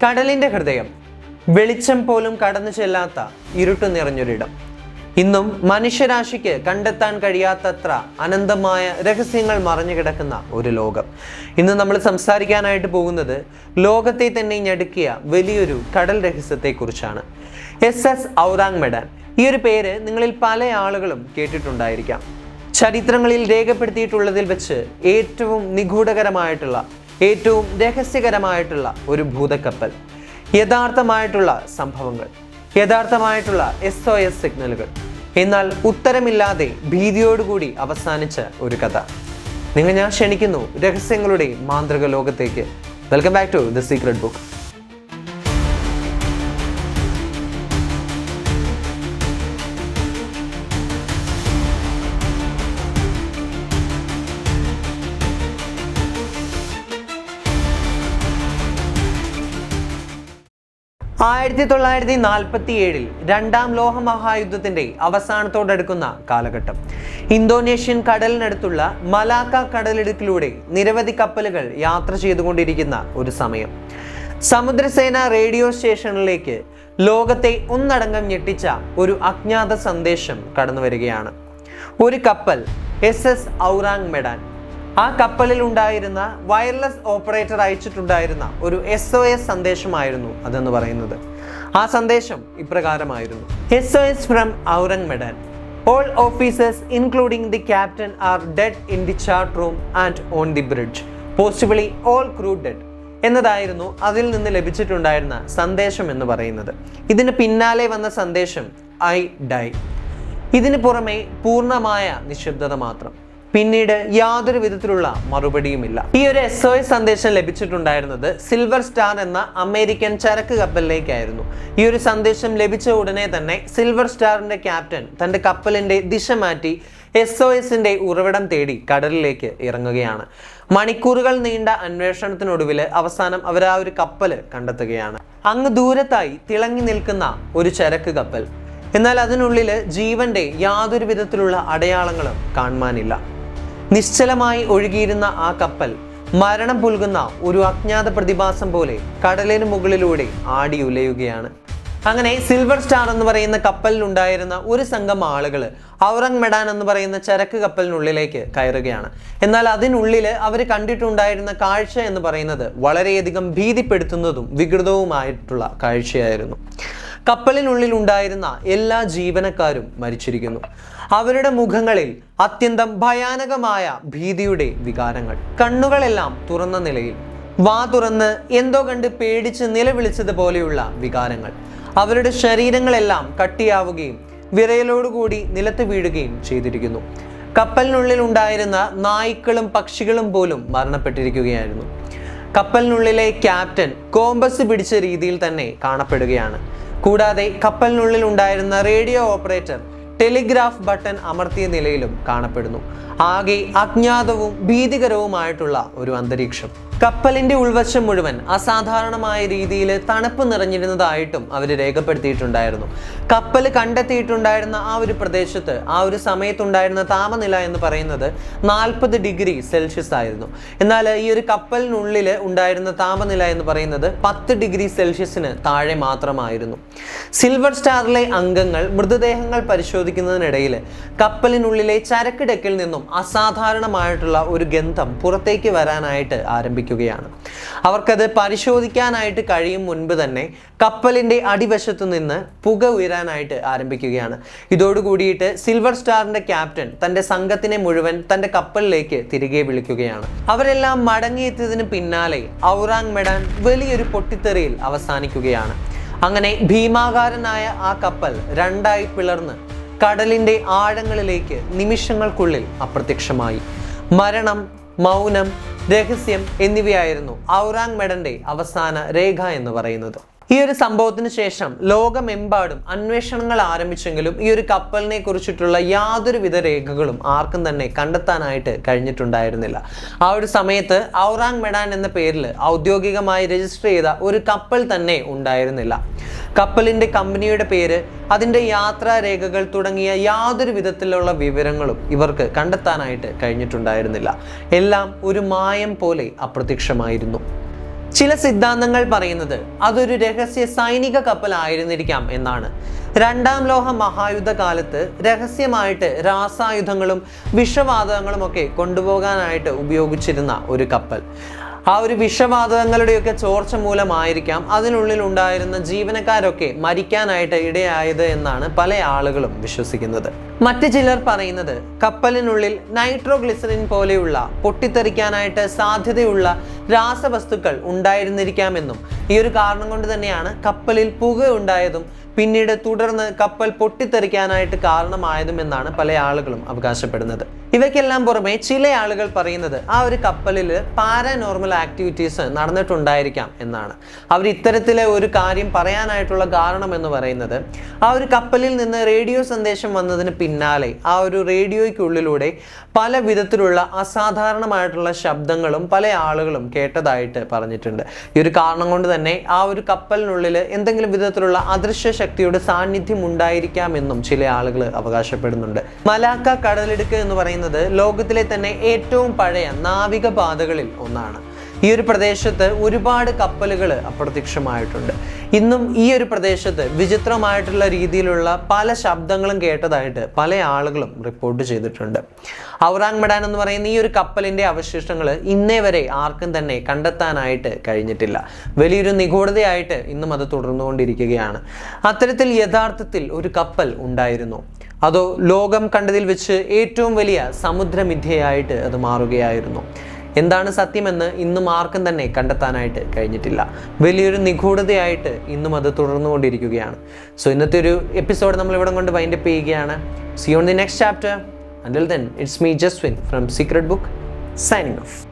കടലിന്റെ ഹൃദയം, വെളിച്ചം പോലും കടന്നു ചെല്ലാത്ത ഇരുട്ട് നിറഞ്ഞൊരിടം. ഇന്നും മനുഷ്യരാശിക്ക് കണ്ടെത്താൻ കഴിയാത്തത്ര അനന്തമായ രഹസ്യങ്ങൾ മറഞ്ഞു കിടക്കുന്ന ഒരു ലോകം. ഇന്ന് നമ്മൾ സംസാരിക്കാനായിട്ട് പോകുന്നത് ലോകത്തെ തന്നെ ഞെടുക്കിയ വലിയൊരു കടൽ രഹസ്യത്തെക്കുറിച്ചാണ്. SS ഔറാങ് Medan. ഈ ഒരു പേര് നിങ്ങളിൽ പല ആളുകളും കേട്ടിട്ടുണ്ടായിരിക്കാം. ചരിത്രങ്ങളിൽ രേഖപ്പെടുത്തിയിട്ടുള്ളതിൽ വെച്ച് ഏറ്റവും നിഗൂഢകരമായിട്ടുള്ള, ഏറ്റവും രഹസ്യകരമായിട്ടുള്ള ഒരു ഭൂതക്കപ്പൽ, യഥാർത്ഥമായിട്ടുള്ള സംഭവങ്ങൾ, യഥാർത്ഥമായിട്ടുള്ള SOS സിഗ്നലുകൾ, എന്നാൽ ഉത്തരമില്ലാതെ ഭീതിയോടുകൂടി അവസാനിച്ച ഒരു കഥ. ഞാൻ ക്ഷണിക്കുന്നു രഹസ്യങ്ങളുടെ മാന്ത്രിക ലോകത്തേക്ക്. Welcome back to the secret book. ആയിരത്തി 1947 രണ്ടാം ലോകമഹായുദ്ധത്തിന്റെ അവസാനത്തോടടുക്കുന്ന കാലഘട്ടം. ഇന്തോനേഷ്യൻ കടലിനടുത്തുള്ള മലാക്ക കടലിടുക്കിലൂടെ നിരവധി കപ്പലുകൾ യാത്ര ചെയ്തുകൊണ്ടിരിക്കുന്ന ഒരു സമയം. സമുദ്രസേന റേഡിയോ സ്റ്റേഷനിലേക്ക് ലോകത്തെ ഒന്നടങ്കം ഞെട്ടിച്ച ഒരു അജ്ഞാത സന്ദേശം കടന്നു വരികയാണ്. ഒരു കപ്പൽ, SS ഔറാങ് മെഡാൻ. ആ കപ്പലിൽ ഉണ്ടായിരുന്ന വയർലെസ് ഓപ്പറേറ്റർ അയച്ചിട്ടുണ്ടായിരുന്ന ഒരു SOS സന്ദേശമായിരുന്നു അതെന്ന് പറയുന്നത്. ആ സന്ദേശം ഇപ്രകാരമായിരുന്നു: SOS from Ourang Medan. All officers including the captain are dead in the chart room and on the bridge. Possibly all crew dead. എന്നതായിരുന്നു അതിൽ നിന്ന് ലഭിച്ചിട്ടുണ്ടായിരുന്ന സന്ദേശം എന്ന് പറയുന്നത്. ഇതിന് പിന്നാലെ വന്ന സന്ദേശം I die. ഇതിന് പുറമെ പൂർണ്ണമായ നിശബ്ദത മാത്രം. പിന്നീട് യാതൊരു വിധത്തിലുള്ള മറുപടിയുമില്ല. ഈ ഒരു SOS സന്ദേശം ലഭിച്ചിട്ടുണ്ടായിരുന്നത് സിൽവർ സ്റ്റാർ എന്ന അമേരിക്കൻ ചരക്ക് കപ്പലിലേക്കായിരുന്നു. ഈ ഒരു സന്ദേശം ലഭിച്ച ഉടനെ തന്നെ സിൽവർ സ്റ്റാറിന്റെ ക്യാപ്റ്റൻ തന്റെ കപ്പലിന്റെ ദിശ മാറ്റി SOSന്റെ ഉറവിടം തേടി കടലിലേക്ക് ഇറങ്ങുകയാണ്. മണിക്കൂറുകൾ നീണ്ട അന്വേഷണത്തിനൊടുവിൽ അവസാനം അവർ ആ ഒരു കപ്പല് കണ്ടെത്തുകയാണ്. അങ്ങ് ദൂരത്തായി തിളങ്ങി നിൽക്കുന്ന ഒരു ചരക്ക് കപ്പൽ. എന്നാൽ അതിനുള്ളിൽ ജീവന്റെ യാതൊരു വിധത്തിലുള്ള അടയാളങ്ങളും കാണുവാനില്ല. നിശ്ചലമായി ഒഴുകിയിരുന്ന ആ കപ്പൽ മരണം പുൽകുന്ന ഒരു അജ്ഞാത പ്രതിഭാസം പോലെ കടലിന് മുകളിലൂടെ ആടി ഉലയുകയാണ്. അങ്ങനെ സിൽവർ സ്റ്റാർ എന്ന് പറയുന്ന കപ്പലിലുണ്ടായിരുന്ന ഒരു സംഘം ആളുകൾ ഔറാങ് മെഡാൻ എന്ന് പറയുന്ന ചരക്ക് കപ്പലിനുള്ളിലേക്ക് കയറുകയാണ്. എന്നാൽ അതിനുള്ളിൽ അവർ കണ്ടിട്ടുണ്ടായിരുന്ന കാഴ്ച എന്ന് പറയുന്നത് വളരെയധികം ഭീതിപ്പെടുത്തുന്നതും വികൃതവുമായിട്ടുള്ള കാഴ്ചയായിരുന്നു. കപ്പലിനുള്ളിൽ ഉണ്ടായിരുന്ന എല്ലാ ജീവനക്കാരും മരിച്ചിരിക്കുന്നു. അവരുടെ മുഖങ്ങളിൽ അത്യന്തം ഭയാനകമായ ഭീതിയുടെ വികാരങ്ങൾ. കണ്ണുകളെല്ലാം തുറന്ന നിലയിൽ, വാ തുറന്ന് എന്തോ കണ്ട് പേടിച്ച് നിലവിളിച്ചതുപോലെയുള്ള വികാരങ്ങൾ. അവരുടെ ശരീരങ്ങളെല്ലാം കട്ടിയാവുകയും വിറയലോടുകൂടി നിലത്ത് വീഴുകയും ചെയ്തിരിക്കുന്നു. കപ്പലിനുള്ളിൽ ഉണ്ടായിരുന്ന നായ്ക്കളും പക്ഷികളും പോലും മരണപ്പെട്ടിരിക്കുകയായിരുന്നു. കപ്പലിനുള്ളിലെ ക്യാപ്റ്റൻ കോമ്പസ് പിടിച്ച രീതിയിൽ തന്നെ കാണപ്പെടുകയാണ്. കൂടാതെ കപ്പലിനുള്ളിൽ ഉണ്ടായിരുന്ന റേഡിയോ ഓപ്പറേറ്റർ ടെലിഗ്രാഫ് ബട്ടൺ അമർത്തിയ നിലയിലും കാണപ്പെടുന്നു. ആകെ അജ്ഞാതവും ഭീതികരവുമായിട്ടുള്ള ഒരു അന്തരീക്ഷം. കപ്പലിന്റെ ഉൾവശം മുഴുവൻ അസാധാരണമായ രീതിയിൽ തണുപ്പ് നിറഞ്ഞിരുന്നതായിട്ടും അവർ രേഖപ്പെടുത്തിയിട്ടുണ്ടായിരുന്നു. കപ്പൽ കണ്ടെത്തിയിട്ടുണ്ടായിരുന്ന ആ ഒരു പ്രദേശത്ത് ആ ഒരു സമയത്തുണ്ടായിരുന്ന താപനില എന്ന് പറയുന്നത് 40 ഡിഗ്രി സെൽഷ്യസ് ആയിരുന്നു. എന്നാൽ ഈ ഒരു കപ്പലിനുള്ളിൽ ഉണ്ടായിരുന്ന താപനില എന്ന് പറയുന്നത് 10 ഡിഗ്രി സെൽഷ്യസിന് താഴെ മാത്രമായിരുന്നു. സിൽവർ സ്റ്റാറിലെ അംഗങ്ങൾ മൃതദേഹങ്ങൾ പരിശോധിക്കുന്നതിനിടയിൽ കപ്പലിനുള്ളിലെ ചരക്ക് ഡെക്കിൽ നിന്നും അസാധാരണമായിട്ടുള്ള ഒരു ഗന്ധം പുറത്തേക്ക് വരാനായിട്ട് ആരംഭിക്കുകയാണ്. അവർക്കത് പരിശോധിക്കാനായിട്ട് കഴിയും മുൻപ് തന്നെ കപ്പലിന്റെ അടിവശത്തു നിന്ന് പുക ഉയരാനായിട്ട് ആരംഭിക്കുകയാണ്. ഇതോടുകൂടിയിട്ട് സിൽവർ സ്റ്റാറിന്റെ ക്യാപ്റ്റൻ തന്റെ സംഘത്തിനെ മുഴുവൻ തന്റെ കപ്പലിലേക്ക് തിരികെ വിളിക്കുകയാണ്. അവരെല്ലാം മടങ്ങിയെത്തിയതിന് പിന്നാലെ ഔറാങ് മെഡാൻ വലിയൊരു പൊട്ടിത്തെറിയിൽ അവസാനിക്കുകയാണ്. അങ്ങനെ ഭീമാകാരനായ ആ കപ്പൽ രണ്ടായി പിളർന്ന് കടലിന്റെ ആഴങ്ങളിലേക്ക് നിമിഷങ്ങൾക്കുള്ളിൽ അപ്രത്യക്ഷമായി. മരണം, മൗനം, രഹസ്യം എന്നിവയായിരുന്നു ഔറാങ് മെഡന്റെ അവസാന രേഖ എന്ന് പറയുന്നത്. ഈ ഒരു സംഭവത്തിന് ശേഷം ലോകമെമ്പാടും അന്വേഷണങ്ങൾ ആരംഭിച്ചെങ്കിലും ഈ ഒരു കപ്പലിനെ കുറിച്ചിട്ടുള്ള യാതൊരുവിധ രേഖകളും ആർക്കും തന്നെ കണ്ടെത്താനായിട്ട് കഴിഞ്ഞിട്ടുണ്ടായിരുന്നില്ല. ആ ഒരു സമയത്ത് ഔറാങ് മെഡാൻ എന്ന പേരിൽ ഔദ്യോഗികമായി രജിസ്റ്റർ ചെയ്ത ഒരു കപ്പൽ തന്നെ ഉണ്ടായിരുന്നില്ല. കപ്പലിന്റെ കമ്പനിയുടെ പേര്, അതിന്റെ യാത്രാ രേഖകൾ തുടങ്ങിയ യാതൊരു വിധത്തിലുള്ള വിവരങ്ങളും ഇവർക്ക് കണ്ടെത്താനായിട്ട് കഴിഞ്ഞിട്ടുണ്ടായിരുന്നില്ല. എല്ലാം ഒരു മായം പോലെ അപ്രത്യക്ഷമായിരുന്നു. ചില സിദ്ധാന്തങ്ങൾ പറയുന്നത് അതൊരു രഹസ്യ സൈനിക കപ്പലായിരുന്നിരിക്കാം എന്നാണ്. രണ്ടാം ലോക മഹായുദ്ധ കാലത്ത് രഹസ്യമായിട്ട് രാസായുധങ്ങളും വിഷവാതകങ്ങളും ഒക്കെ കൊണ്ടുപോകാനായിട്ട് ഉപയോഗിച്ചിരുന്ന ഒരു കപ്പൽ. ആ ഒരു വിഷവാതകങ്ങളുടെയൊക്കെ ചോർച്ച മൂലമായിരിക്കാം അതിനുള്ളിൽ ഉണ്ടായിരുന്ന ജീവനക്കാരൊക്കെ മരിക്കാനായിട്ട് ഇടയായത് എന്നാണ് പല ആളുകളും വിശ്വസിക്കുന്നത്. മറ്റു ചിലർ പറയുന്നത് കപ്പലിനുള്ളിൽ നൈട്രോഗ്ലിസറിൻ പോലെയുള്ള പൊട്ടിത്തെറിക്കാനായിട്ട് സാധ്യതയുള്ള രാസവസ്തുക്കൾ ഉണ്ടായിരുന്നിരിക്കാമെന്നും ഈ ഒരു കാരണം കൊണ്ട് തന്നെയാണ് കപ്പലിൽ പുക ഉണ്ടായതും പിന്നീട് തുടർന്ന് കപ്പൽ പൊട്ടിത്തെറിക്കാനായിട്ട് കാരണമായതുമെന്നാണ് പല ആളുകളും അവകാശപ്പെടുന്നത്. ഇവയ്ക്കെല്ലാം പുറമെ ചില ആളുകൾ പറയുന്നത് ആ ഒരു കപ്പലിൽ പാരാനോർമൽ ആക്ടിവിറ്റീസ് നടന്നിട്ടുണ്ടായിരിക്കാം എന്നാണ്. അവർ ഇത്തരത്തിലെ ഒരു കാര്യം പറയാനായിട്ടുള്ള കാരണം എന്ന് പറയുന്നത് ആ ഒരു കപ്പലിൽ നിന്ന് റേഡിയോ സന്ദേശം വന്നതിന് പിന്നാലെ ആ ഒരു റേഡിയോയ്ക്കുള്ളിലൂടെ പല വിധത്തിലുള്ള അസാധാരണമായിട്ടുള്ള ശബ്ദങ്ങളും പല ആളുകളും കേട്ടതായിട്ട് പറഞ്ഞിട്ടുണ്ട്. ഈ ഒരു കാരണം കൊണ്ട് തന്നെ ആ ഒരു കപ്പലിനുള്ളിൽ എന്തെങ്കിലും വിധത്തിലുള്ള അദൃശ്യ ശക്തിയുടെ സാന്നിധ്യം ഉണ്ടായിരിക്കാമെന്നും ചില ആളുകൾ അവകാശപ്പെടുന്നുണ്ട്. മലാക്ക കടലിടുക്ക് എന്ന് പറയുന്നത് ലോകത്തിലെ തന്നെ ഏറ്റവും പഴയ നാവിക പാതകളിൽ ഒന്നാണ്. ഈ ഒരു പ്രദേശത്ത് ഒരുപാട് കപ്പലുകൾ അപ്രത്യക്ഷമായിട്ടുണ്ട്. ഇന്നും ഈ ഒരു പ്രദേശത്ത് വിചിത്രമായിട്ടുള്ള രീതിയിലുള്ള പല ശബ്ദങ്ങളും കേട്ടതായിട്ട് പല ആളുകളും റിപ്പോർട്ട് ചെയ്തിട്ടുണ്ട്. ഔറാങ് മെഡാൻ എന്ന് പറയുന്ന ഈ ഒരു കപ്പലിൻ്റെ അവശിഷ്ടങ്ങൾ ഇന്നേ വരെ ആർക്കും തന്നെ കണ്ടെത്താനായിട്ട് കഴിഞ്ഞിട്ടില്ല. വലിയൊരു നിഗൂഢതയായിട്ട് ഇന്നും അത് തുടർന്നുകൊണ്ടിരിക്കുകയാണ്. അത്തരത്തിൽ യഥാർത്ഥത്തിൽ ഒരു കപ്പൽ ഉണ്ടായിരുന്നു, അതോ ലോകം കണ്ടതിൽ വെച്ച് ഏറ്റവും വലിയ സമുദ്രമിഥ്യയായിട്ട് അത് മാറുകയായിരുന്നു? എന്താണ് സത്യമെന്ന് ഇന്നും ആർക്കും തന്നെ കണ്ടെത്താനായിട്ട് കഴിഞ്ഞിട്ടില്ല. വലിയൊരു നിഗൂഢതയായിട്ട് ഇന്നും അത് തുടർന്നുകൊണ്ടിരിക്കുകയാണ്. സോ ഇന്നത്തെ ഒരു എപ്പിസോഡ് നമ്മൾ ഇവിടെ കൊണ്ട് വൈൻഡപ്പ് ചെയ്യുകയാണ്. See you on the next chapter. Until then, it's me Jaswin from Secret Book signing off.